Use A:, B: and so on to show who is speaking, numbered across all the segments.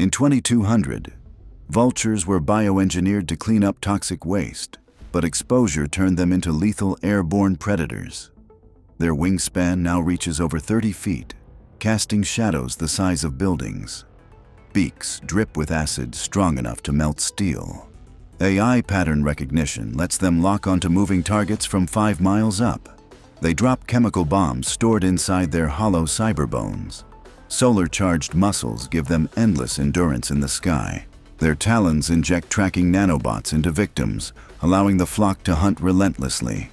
A: In 2200, vultures were bioengineered to clean up toxic waste, but exposure turned them into lethal airborne predators. Their wingspan now reaches over 30 feet, casting shadows the size of buildings. Beaks drip with acid strong enough to melt steel. AI pattern recognition lets them lock onto moving targets from 5 miles up. They drop chemical bombs stored inside their hollow cyberbones. Solar-charged muscles give them endless endurance in the sky. Their talons inject tracking nanobots into victims, allowing the flock to hunt relentlessly.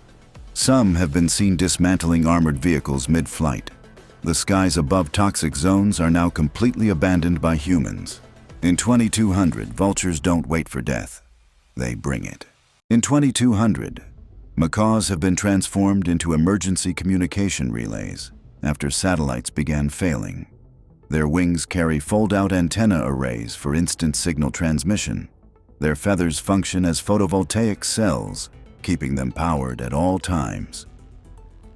A: Some have been seen dismantling armored vehicles mid-flight. The skies above toxic zones are now completely abandoned by humans. In 2200, vultures don't wait for death. They bring it. In 2200, macaws have been transformed into emergency communication relays after satellites began failing. Their wings carry fold-out antenna arrays for instant signal transmission. Their feathers function as photovoltaic cells, keeping them powered at all times.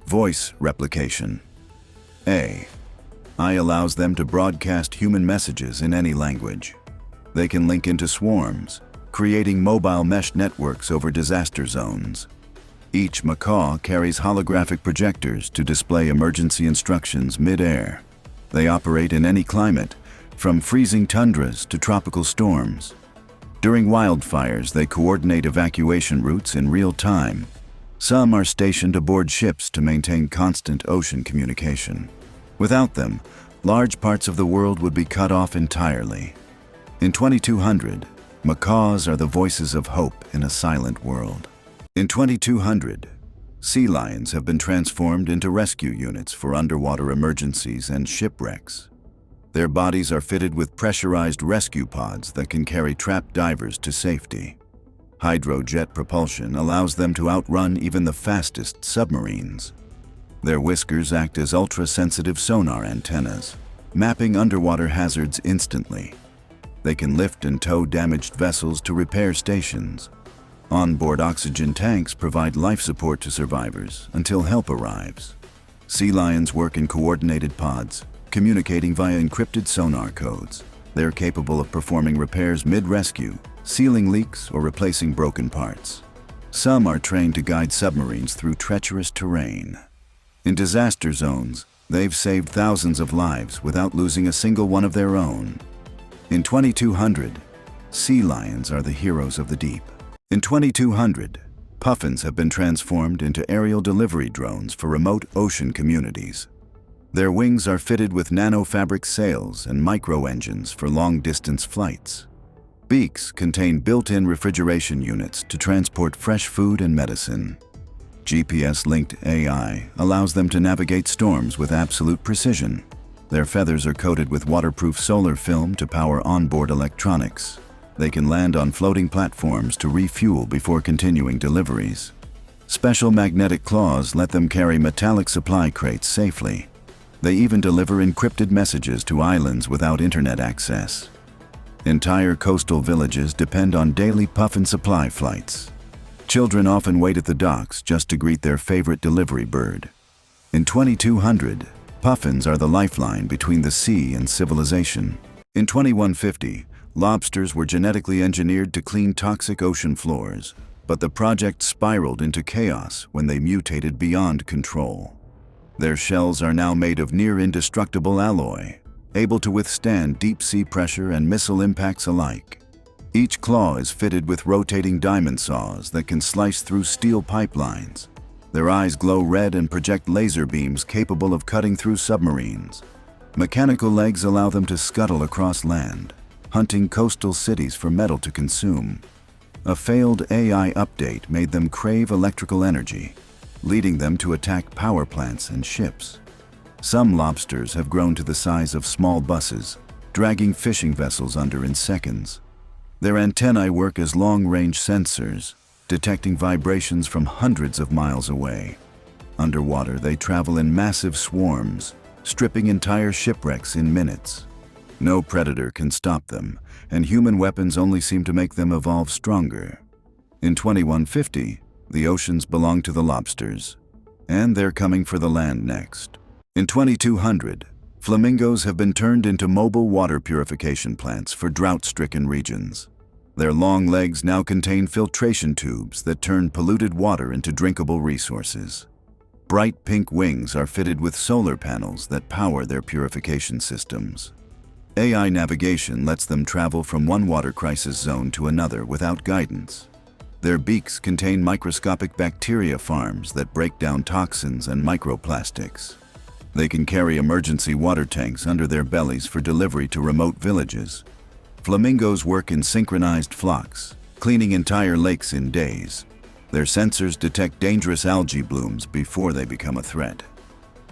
A: Voice replication. AI allows them to broadcast human messages in any language. They can link into swarms, creating mobile mesh networks over disaster zones. Each macaw carries holographic projectors to display emergency instructions mid-air. They operate in any climate, from freezing tundras to tropical storms. During wildfires, they coordinate evacuation routes in real time. Some are stationed aboard ships to maintain constant ocean communication. Without them, large parts of the world would be cut off entirely. In 2200, macaws are the voices of hope in a silent world. In 2200, sea lions have been transformed into rescue units for underwater emergencies and shipwrecks. Their bodies are fitted with pressurized rescue pods that can carry trapped divers to safety. Hydrojet propulsion allows them to outrun even the fastest submarines. Their whiskers act as ultra-sensitive sonar antennas, mapping underwater hazards instantly. They can lift and tow damaged vessels to repair stations. Onboard oxygen tanks provide life support to survivors until help arrives. Sea lions work in coordinated pods, communicating via encrypted sonar codes. They're capable of performing repairs mid-rescue, sealing leaks, or replacing broken parts. Some are trained to guide submarines through treacherous terrain. In disaster zones, they've saved thousands of lives without losing a single one of their own. In 2200, sea lions are the heroes of the deep. In 2200, puffins have been transformed into aerial delivery drones for remote ocean communities. Their wings are fitted with nanofabric sails and micro-engines for long-distance flights. Beaks contain built-in refrigeration units to transport fresh food and medicine. GPS-linked AI allows them to navigate storms with absolute precision. Their feathers are coated with waterproof solar film to power onboard electronics. They can land on floating platforms to refuel before continuing deliveries. Special magnetic claws let them carry metallic supply crates safely. They even deliver encrypted messages to islands without internet access. Entire coastal villages depend on daily puffin supply flights. Children often wait at the docks just to greet their favorite delivery bird. In 2200, puffins are the lifeline between the sea and civilization. In 2150, lobsters were genetically engineered to clean toxic ocean floors, but the project spiraled into chaos when they mutated beyond control. Their shells are now made of near-indestructible alloy, able to withstand deep-sea pressure and missile impacts alike. Each claw is fitted with rotating diamond saws that can slice through steel pipelines. Their eyes glow red and project laser beams capable of cutting through submarines. Mechanical legs allow them to scuttle across land, hunting coastal cities for metal to consume. A failed AI update made them crave electrical energy, leading them to attack power plants and ships. Some lobsters have grown to the size of small buses, dragging fishing vessels under in seconds. Their antennae work as long-range sensors, detecting vibrations from hundreds of miles away. Underwater, they travel in massive swarms, stripping entire shipwrecks in minutes. No predator can stop them, and human weapons only seem to make them evolve stronger. In 2150, the oceans belong to the lobsters, and they're coming for the land next. In 2200, Flamingos have been turned into mobile water purification plants for drought-stricken regions. Their long legs now contain filtration tubes that turn polluted water into drinkable resources. Bright pink wings are fitted with solar panels that power their purification systems. AI navigation lets them travel from one water crisis zone to another without guidance. Their beaks contain microscopic bacteria farms that break down toxins and microplastics. They can carry emergency water tanks under their bellies for delivery to remote villages. Flamingos work in synchronized flocks, cleaning entire lakes in days. Their sensors detect dangerous algae blooms before they become a threat.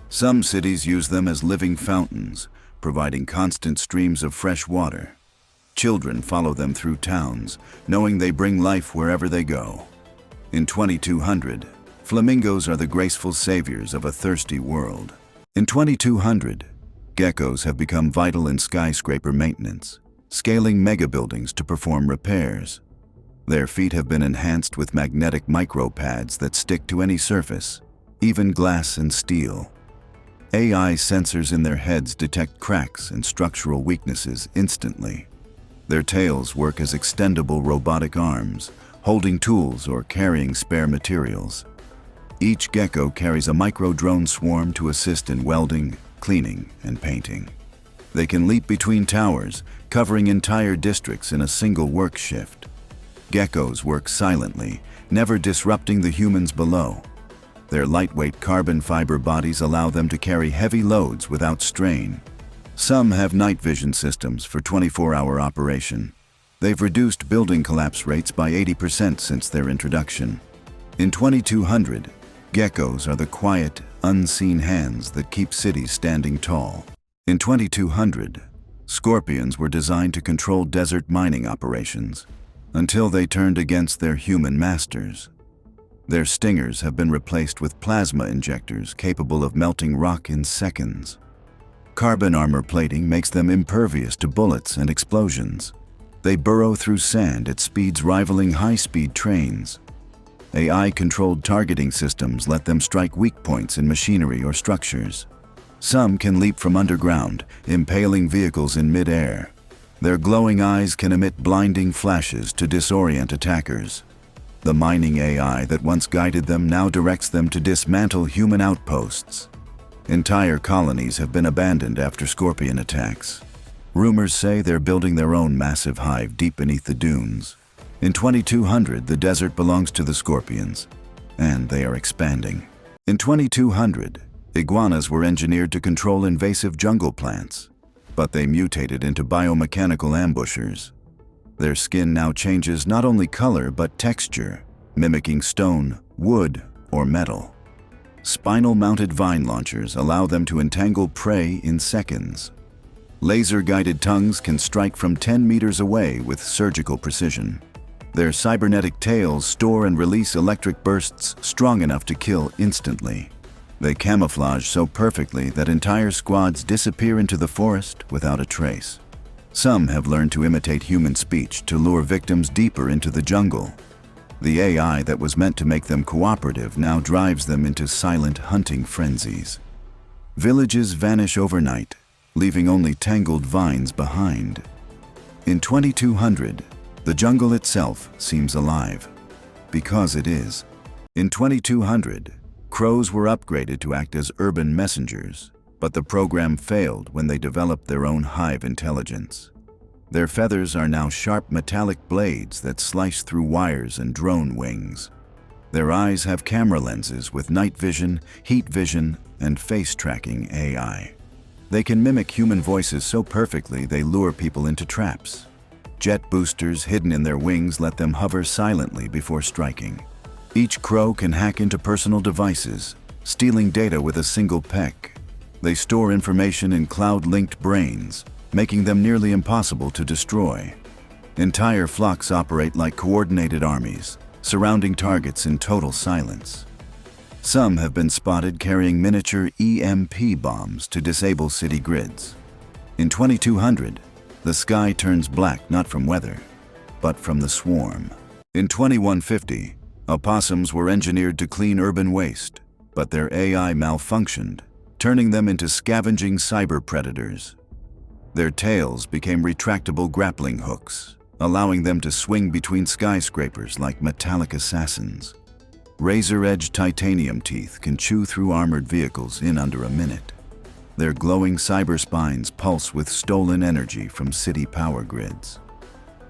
A: Some cities use them as living fountains, providing constant streams of fresh water. Children follow them through towns, knowing they bring life wherever they go. In 2200, flamingos are the graceful saviors of a thirsty world. In 2200, geckos have become vital in skyscraper maintenance, scaling megabuildings to perform repairs. Their feet have been enhanced with magnetic micropads that stick to any surface, even glass and steel. AI sensors in their heads detect cracks and structural weaknesses instantly. Their tails work as extendable robotic arms, holding tools or carrying spare materials. Each gecko carries a micro-drone swarm to assist in welding, cleaning, and painting. They can leap between towers, covering entire districts in a single work shift. Geckos work silently, never disrupting the humans below. Their lightweight carbon fiber bodies allow them to carry heavy loads without strain. Some have night vision systems for 24-hour operation. They've reduced building collapse rates by 80% since their introduction. In 2200, geckos are the quiet, unseen hands that keep cities standing tall. In 2200, scorpions were designed to control desert mining operations, until they turned against their human masters. Their stingers have been replaced with plasma injectors capable of melting rock in seconds. Carbon armor plating makes them impervious to bullets and explosions. They burrow through sand at speeds rivaling high-speed trains. AI-controlled targeting systems let them strike weak points in machinery or structures. Some can leap from underground, impaling vehicles in mid-air. Their glowing eyes can emit blinding flashes to disorient attackers. The mining AI that once guided them now directs them to dismantle human outposts. Entire colonies have been abandoned after scorpion attacks. Rumors say they're building their own massive hive deep beneath the dunes. In 2200, the desert belongs to the scorpions, and they are expanding. In 2200, iguanas were engineered to control invasive jungle plants, but they mutated into biomechanical ambushers. Their skin now changes not only color but texture, mimicking stone, wood, or metal. Spinal-mounted vine launchers allow them to entangle prey in seconds. Laser-guided tongues can strike from 10 meters away with surgical precision. Their cybernetic tails store and release electric bursts strong enough to kill instantly. They camouflage so perfectly that entire squads disappear into the forest without a trace. Some have learned to imitate human speech to lure victims deeper into the jungle. The AI that was meant to make them cooperative now drives them into silent hunting frenzies. Villages vanish overnight, leaving only tangled vines behind. In 2200, the jungle itself seems alive. Because it is. In 2200, crows were upgraded to act as urban messengers, but the program failed when they developed their own hive intelligence. Their feathers are now sharp metallic blades that slice through wires and drone wings. Their eyes have camera lenses with night vision, heat vision, and face tracking AI. They can mimic human voices so perfectly they lure people into traps. Jet boosters hidden in their wings let them hover silently before striking. Each crow can hack into personal devices, stealing data with a single peck. They store information in cloud-linked brains, making them nearly impossible to destroy. Entire flocks operate like coordinated armies, surrounding targets in total silence. Some have been spotted carrying miniature EMP bombs to disable city grids. In 2200, the sky turns black not from weather, but from the swarm. In 2150, opossums were engineered to clean urban waste, but their AI malfunctioned, turning them into scavenging cyber predators. Their tails became retractable grappling hooks, allowing them to swing between skyscrapers like metallic assassins. Razor-edged titanium teeth can chew through armored vehicles in under a minute. Their glowing cyber spines pulse with stolen energy from city power grids.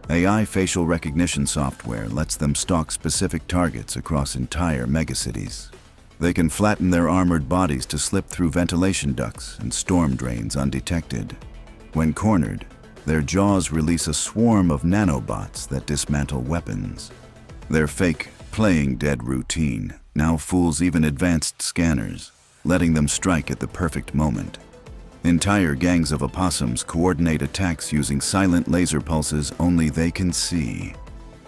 A: AI facial recognition software lets them stalk specific targets across entire megacities. They can flatten their armored bodies to slip through ventilation ducts and storm drains undetected. When cornered, their jaws release a swarm of nanobots that dismantle weapons. Their fake, playing dead routine now fools even advanced scanners, letting them strike at the perfect moment. Entire gangs of opossums coordinate attacks using silent laser pulses only they can see.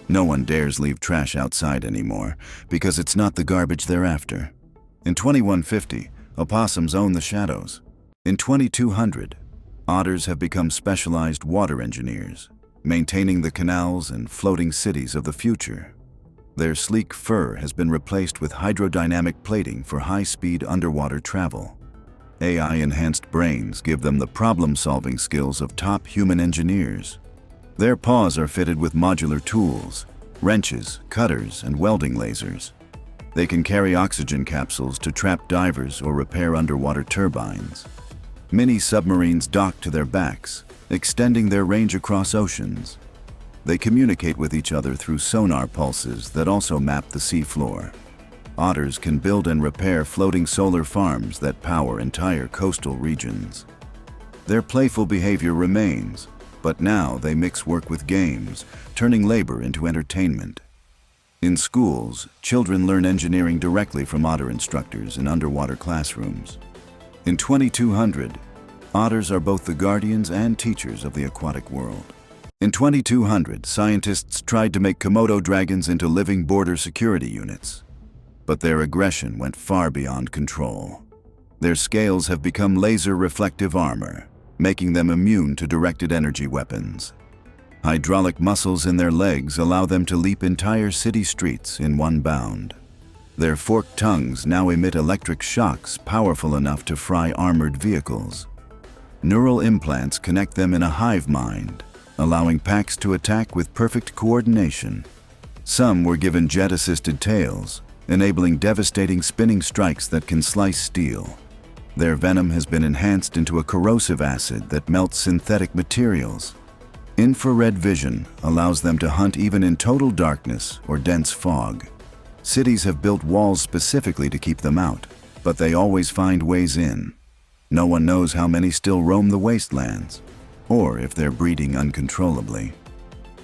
A: No one dares leave trash outside anymore because it's not the garbage they're after. In 2150, opossums own the shadows. In 2200, otters have become specialized water engineers, maintaining the canals and floating cities of the future. Their sleek fur has been replaced with hydrodynamic plating for high-speed underwater travel. AI-enhanced brains give them the problem-solving skills of top human engineers. Their paws are fitted with modular tools, wrenches, cutters, and welding lasers. They can carry oxygen capsules to trap divers or repair underwater turbines. Mini submarines dock to their backs, extending their range across oceans. They communicate with each other through sonar pulses that also map the seafloor. Otters can build and repair floating solar farms that power entire coastal regions. Their playful behavior remains, but now they mix work with games, turning labor into entertainment. In schools, children learn engineering directly from otter instructors in underwater classrooms. In 2200, otters are both the guardians and teachers of the aquatic world. In 2200, scientists tried to make Komodo dragons into living border security units, but their aggression went far beyond control. Their scales have become laser-reflective armor, making them immune to directed energy weapons. Hydraulic muscles in their legs allow them to leap entire city streets in one bound. Their forked tongues now emit electric shocks powerful enough to fry armored vehicles. Neural implants connect them in a hive mind, allowing packs to attack with perfect coordination. Some were given jet-assisted tails, enabling devastating spinning strikes that can slice steel. Their venom has been enhanced into a corrosive acid that melts synthetic materials. Infrared vision allows them to hunt even in total darkness or dense fog. Cities have built walls specifically to keep them out, but they always find ways in. No one knows how many still roam the wastelands, or if they're breeding uncontrollably.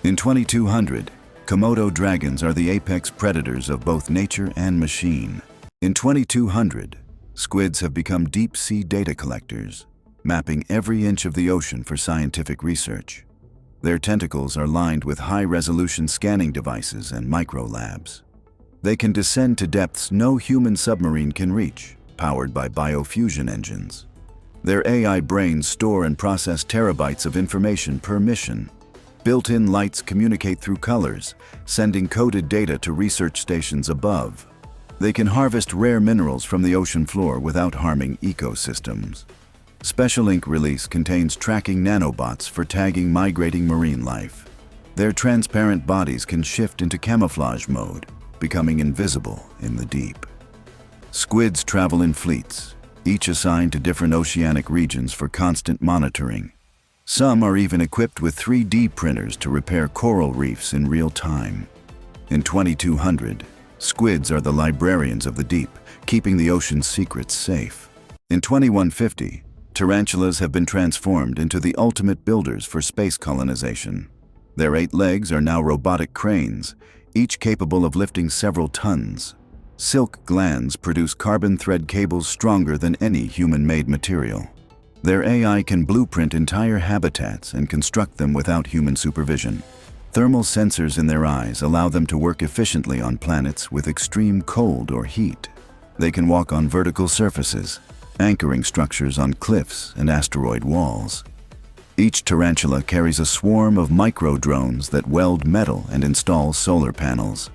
A: In 2200, Komodo dragons are the apex predators of both nature and machine. In 2200, squids have become deep-sea data collectors, mapping every inch of the ocean for scientific research. Their tentacles are lined with high-resolution scanning devices and microlabs. They can descend to depths no human submarine can reach, powered by biofusion engines. Their AI brains store and process terabytes of information per mission. Built-in lights communicate through colors, sending coded data to research stations above. They can harvest rare minerals from the ocean floor without harming ecosystems. Special Ink release contains tracking nanobots for tagging migrating marine life. Their transparent bodies can shift into camouflage mode, becoming invisible in the deep. Squids travel in fleets, each assigned to different oceanic regions for constant monitoring. Some are even equipped with 3D printers to repair coral reefs in real time. In 2200, squids are the librarians of the deep, keeping the ocean's secrets safe. In 2150, tarantulas have been transformed into the ultimate builders for space colonization. Their 8 legs are now robotic cranes, each capable of lifting several tons. Silk glands produce carbon thread cables stronger than any human-made material. Their AI can blueprint entire habitats and construct them without human supervision. Thermal sensors in their eyes allow them to work efficiently on planets with extreme cold or heat. They can walk on vertical surfaces, anchoring structures on cliffs and asteroid walls. Each tarantula carries a swarm of micro-drones that weld metal and install solar panels.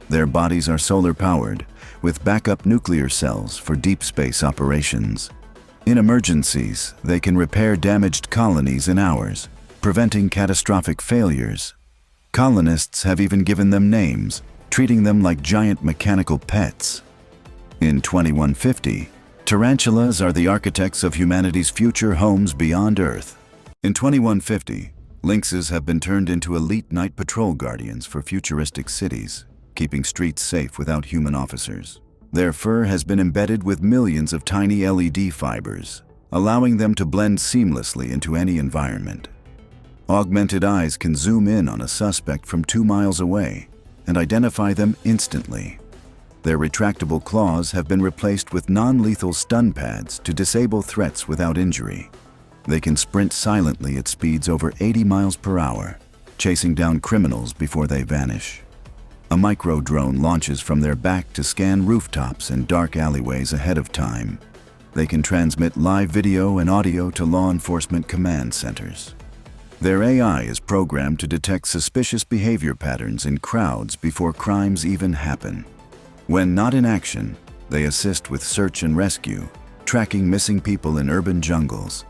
A: Their bodies are solar-powered, with backup nuclear cells for deep space operations. In emergencies, they can repair damaged colonies in hours, preventing catastrophic failures. Colonists have even given them names, treating them like giant mechanical pets. In 2150, tarantulas are the architects of humanity's future homes beyond Earth. In 2150, lynxes have been turned into elite night patrol guardians for futuristic cities, keeping streets safe without human officers. Their fur has been embedded with millions of tiny LED fibers, allowing them to blend seamlessly into any environment. Augmented eyes can zoom in on a suspect from 2 miles away and identify them instantly. Their retractable claws have been replaced with non-lethal stun pads to disable threats without injury. They can sprint silently at speeds over 80 miles per hour, chasing down criminals before they vanish. A micro-drone launches from their back to scan rooftops and dark alleyways ahead of time. They can transmit live video and audio to law enforcement command centers. Their AI is programmed to detect suspicious behavior patterns in crowds before crimes even happen. When not in action, they assist with search and rescue, tracking missing people in urban jungles.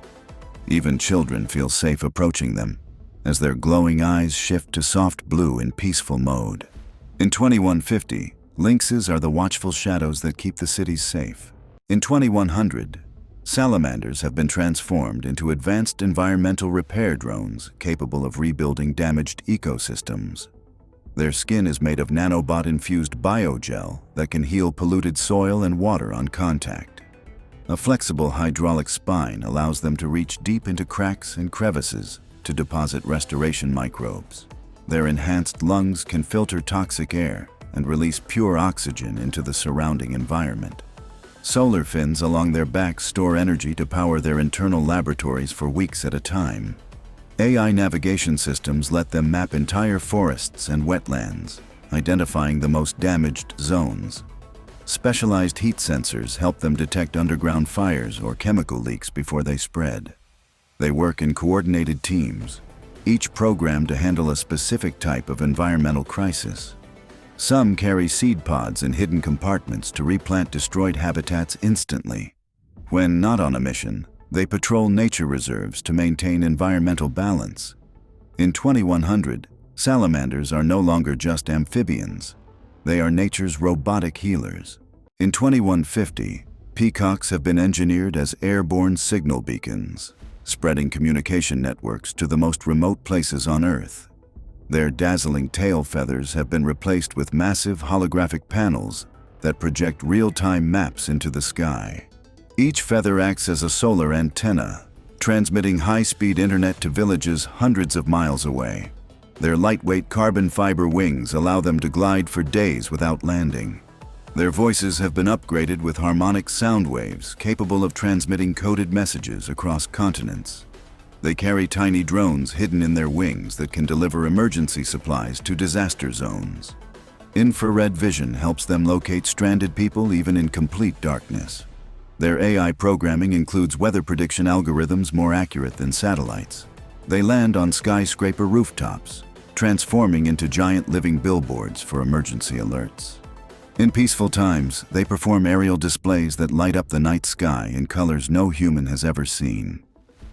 A: Even children feel safe approaching them, as their glowing eyes shift to soft blue in peaceful mode. In 2150, lynxes are the watchful shadows that keep the cities safe. In 2100, salamanders have been transformed into advanced environmental repair drones capable of rebuilding damaged ecosystems. Their skin is made of nanobot-infused biogel that can heal polluted soil and water on contact. A flexible hydraulic spine allows them to reach deep into cracks and crevices to deposit restoration microbes. Their enhanced lungs can filter toxic air and release pure oxygen into the surrounding environment. Solar fins along their backs store energy to power their internal laboratories for weeks at a time. AI navigation systems let them map entire forests and wetlands, identifying the most damaged zones. Specialized heat sensors help them detect underground fires or chemical leaks before they spread. They work in coordinated teams, each programmed to handle a specific type of environmental crisis. Some carry seed pods in hidden compartments to replant destroyed habitats instantly. When not on a mission, they patrol nature reserves to maintain environmental balance. In 2100, salamanders are no longer just amphibians. They are nature's robotic healers. In 2150, peacocks have been engineered as airborne signal beacons, spreading communication networks to the most remote places on Earth. Their dazzling tail feathers have been replaced with massive holographic panels that project real-time maps into the sky. Each feather acts as a solar antenna, transmitting high-speed internet to villages hundreds of miles away. Their lightweight carbon fiber wings allow them to glide for days without landing. Their voices have been upgraded with harmonic sound waves capable of transmitting coded messages across continents. They carry tiny drones hidden in their wings that can deliver emergency supplies to disaster zones. Infrared vision helps them locate stranded people even in complete darkness. Their AI programming includes weather prediction algorithms more accurate than satellites. They land on skyscraper rooftops, transforming into giant living billboards for emergency alerts. In peaceful times, they perform aerial displays that light up the night sky in colors no human has ever seen.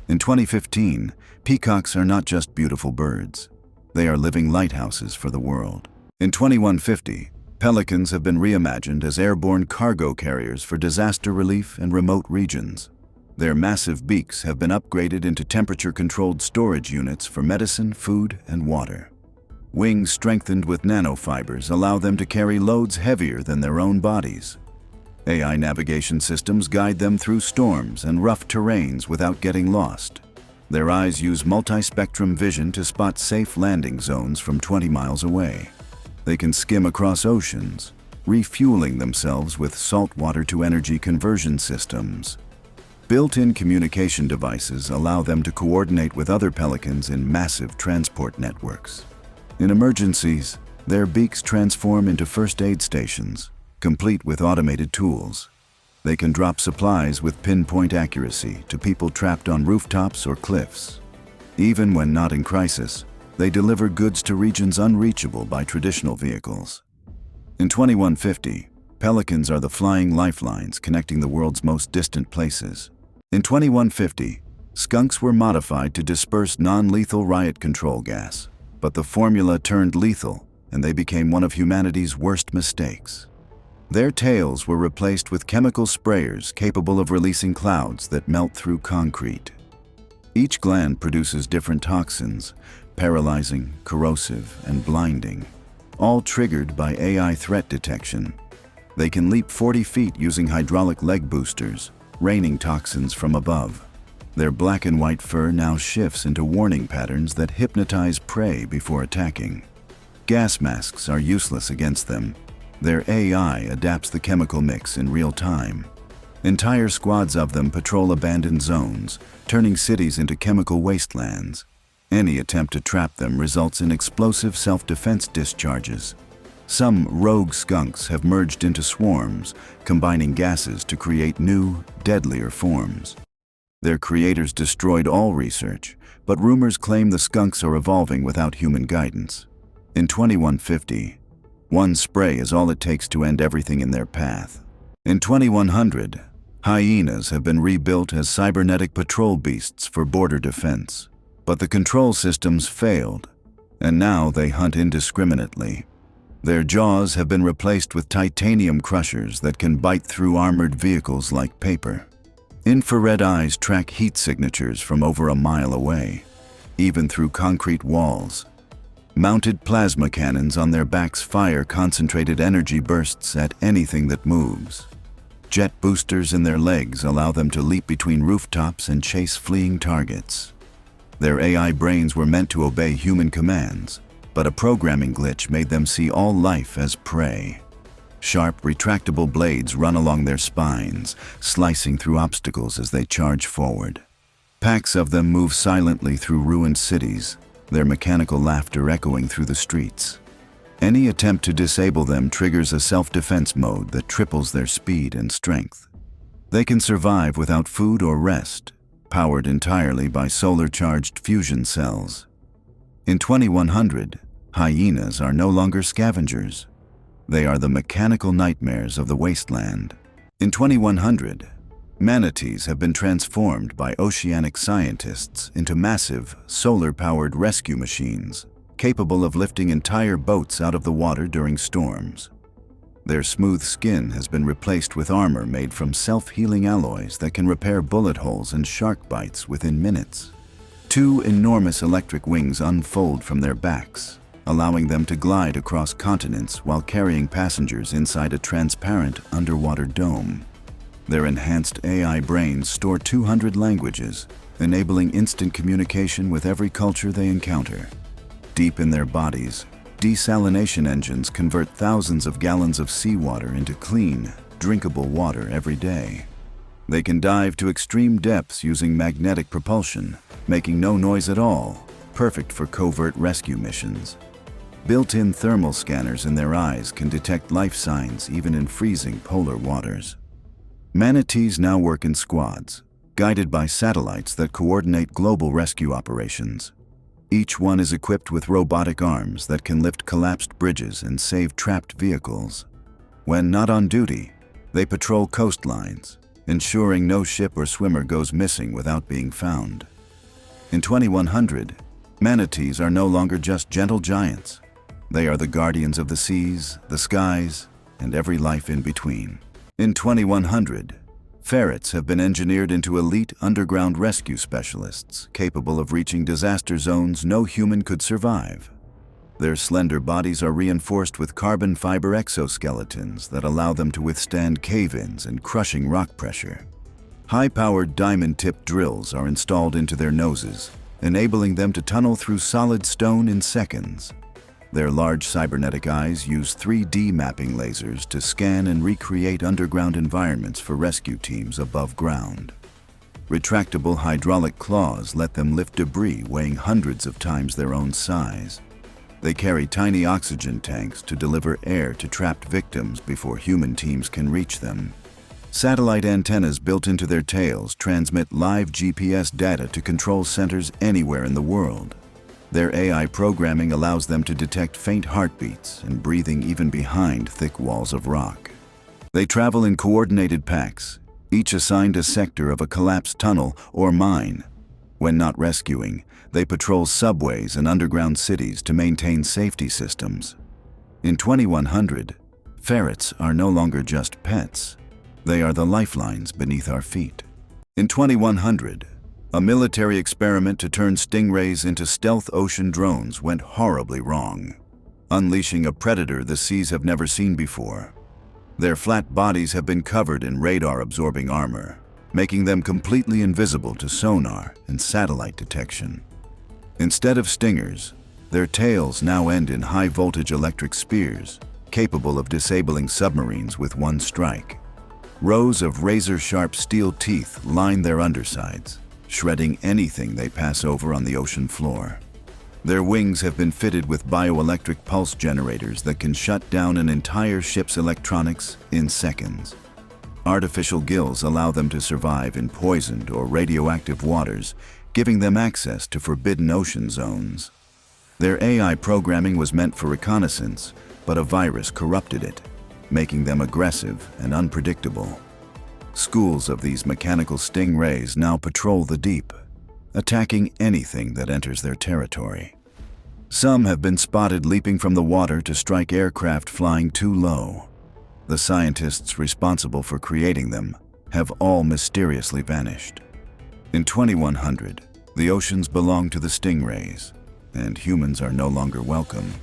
A: In 2015, peacocks are not just beautiful birds. They are living lighthouses for the world. In 2150, pelicans have been reimagined as airborne cargo carriers for disaster relief and remote regions. Their massive beaks have been upgraded into temperature-controlled storage units for medicine, food, and water. Wings strengthened with nanofibers allow them to carry loads heavier than their own bodies. AI navigation systems guide them through storms and rough terrains without getting lost. Their eyes use multi-spectrum vision to spot safe landing zones from 20 miles away. They can skim across oceans, refueling themselves with saltwater-to-energy conversion systems. Built-in communication devices allow them to coordinate with other pelicans in massive transport networks. In emergencies, their beaks transform into first aid stations, complete with automated tools. They can drop supplies with pinpoint accuracy to people trapped on rooftops or cliffs. Even when not in crisis, they deliver goods to regions unreachable by traditional vehicles. In 2150, pelicans are the flying lifelines connecting the world's most distant places. In 2150, skunks were modified to disperse non-lethal riot control gas, but the formula turned lethal, and they became one of humanity's worst mistakes. Their tails were replaced with chemical sprayers capable of releasing clouds that melt through concrete. Each gland produces different toxins, paralyzing, corrosive, and blinding, all triggered by AI threat detection. They can leap 40 feet using hydraulic leg boosters, raining toxins from above. Their black and white fur now shifts into warning patterns that hypnotize prey before attacking. Gas masks are useless against them. Their AI adapts the chemical mix in real time. Entire squads of them patrol abandoned zones, turning cities into chemical wastelands. Any attempt to trap them results in explosive self-defense discharges. Some rogue skunks have merged into swarms, combining gases to create new, deadlier forms. Their creators destroyed all research, but rumors claim the skunks are evolving without human guidance. In 2150, one spray is all it takes to end everything in their path. In 2100, hyenas have been rebuilt as cybernetic patrol beasts for border defense. But the control systems failed, and now they hunt indiscriminately. Their jaws have been replaced with titanium crushers that can bite through armored vehicles like paper. Infrared eyes track heat signatures from over a mile away, even through concrete walls. Mounted plasma cannons on their backs fire concentrated energy bursts at anything that moves. Jet boosters in their legs allow them to leap between rooftops and chase fleeing targets. Their AI brains were meant to obey human commands, but a programming glitch made them see all life as prey. Sharp, retractable blades run along their spines, slicing through obstacles as they charge forward. Packs of them move silently through ruined cities, their mechanical laughter echoing through the streets. Any attempt to disable them triggers a self-defense mode that triples their speed and strength. They can survive without food or rest, powered entirely by solar-charged fusion cells. In 2100, hyenas are no longer scavengers. They are the mechanical nightmares of the wasteland. In 2100, manatees have been transformed by oceanic scientists into massive, solar-powered rescue machines, capable of lifting entire boats out of the water during storms. Their smooth skin has been replaced with armor made from self-healing alloys that can repair bullet holes and shark bites within minutes. Two enormous electric wings unfold from their backs, allowing them to glide across continents while carrying passengers inside a transparent underwater dome. Their enhanced AI brains store 200 languages, enabling instant communication with every culture they encounter. Deep in their bodies, desalination engines convert thousands of gallons of seawater into clean, drinkable water every day. They can dive to extreme depths using magnetic propulsion, making no noise at all, perfect for covert rescue missions. Built-in thermal scanners in their eyes can detect life signs even in freezing polar waters. Manatees now work in squads, guided by satellites that coordinate global rescue operations. Each one is equipped with robotic arms that can lift collapsed bridges and save trapped vehicles. When not on duty, they patrol coastlines, ensuring no ship or swimmer goes missing without being found. In 2100, manatees are no longer just gentle giants. They are the guardians of the seas, the skies, and every life in between. In 2100, ferrets have been engineered into elite underground rescue specialists capable of reaching disaster zones no human could survive. Their slender bodies are reinforced with carbon fiber exoskeletons that allow them to withstand cave-ins and crushing rock pressure. High-powered diamond-tipped drills are installed into their noses, enabling them to tunnel through solid stone in seconds. Their large cybernetic eyes use 3D mapping lasers to scan and recreate underground environments for rescue teams above ground. Retractable hydraulic claws let them lift debris weighing hundreds of times their own size. They carry tiny oxygen tanks to deliver air to trapped victims before human teams can reach them. Satellite antennas built into their tails transmit live GPS data to control centers anywhere in the world. Their AI programming allows them to detect faint heartbeats and breathing even behind thick walls of rock. They travel in coordinated packs, each assigned a sector of a collapsed tunnel or mine. When not rescuing, they patrol subways and underground cities to maintain safety systems. In 2100, ferrets are no longer just pets. They are the lifelines beneath our feet. In 2100, a military experiment to turn stingrays into stealth ocean drones went horribly wrong, unleashing a predator the seas have never seen before. Their flat bodies have been covered in radar-absorbing armor, making them completely invisible to sonar and satellite detection. Instead of stingers, their tails now end in high-voltage electric spears, capable of disabling submarines with one strike. Rows of razor-sharp steel teeth line their undersides, shredding anything they pass over on the ocean floor. Their wings have been fitted with bioelectric pulse generators that can shut down an entire ship's electronics in seconds. Artificial gills allow them to survive in poisoned or radioactive waters, giving them access to forbidden ocean zones. Their AI programming was meant for reconnaissance, but a virus corrupted it, making them aggressive and unpredictable. Schools of these mechanical stingrays now patrol the deep, attacking anything that enters their territory. Some have been spotted leaping from the water to strike aircraft flying too low. The scientists responsible for creating them have all mysteriously vanished. In 2100, the oceans belong to the stingrays, and humans are no longer welcome.